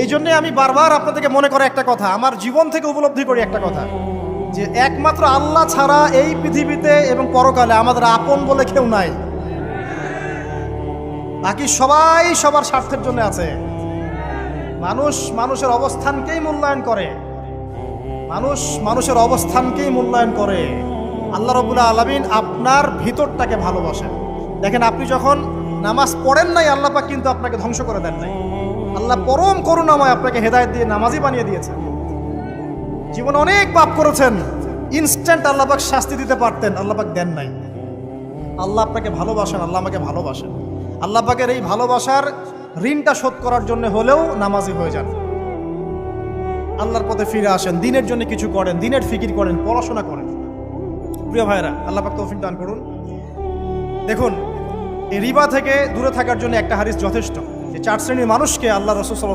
এই জন্যে আমি বারবার আপনাদেরকে মনে করে একটা কথা, আমার জীবন থেকে উপলব্ধি করি একটা কথা, যে একমাত্র আল্লাহ ছাড়া এই পৃথিবীতে এবং পরকালে আমাদের আপন বলে কেউ নাই। বাকি সবাই সবার স্বার্থের জন্য আছে। মানুষ মানুষের অবস্থানকেই মূল্যায়ন করে, মানুষ মানুষের অবস্থানকেই মূল্যায়ন করে। আল্লাহ রাব্বুল আলামিন আপনার ভিতরটাকে ভালোবাসেন। দেখেন, আপনি যখন নামাজ পড়েন নাই, আল্লাহ পাক কিন্তু আপনাকে ধ্বংস করে দেন নাই। আল্লাহ পরম করুণাময় আপনাকে হেদায়েত দিয়ে নামাজি বানিয়ে দিয়েছেন। জীবনে অনেক পাপ করেছেন, ইনস্ট্যান্ট আল্লাহ পাক শাস্তি দিতে পারতেন, আল্লাহ পাক দেন নাই। আল্লাহ আপনাকে ভালোবাসেন, আল্লাহ আমাকে ভালোবাসেন। আল্লাহ পাকের এই ভালোবাসার ঋণটা শোধ করার জন্য হলেও নামাজি হয়ে যান, আল্লাহর পথে ফিরে আসেন, দিনের জন্য কিছু করেন, দিনের ফিকির করেন, পড়াশোনা করেন। প্রিয় ভাইরা, আল্লাহ পাক তৌফিক দান করুন। দেখুন, এই রিবা থেকে দূরে থাকার জন্য একটা হাদিস যথেষ্ট, যে 4 শ্রেণীর মানুষকে আল্লাহ রাসূল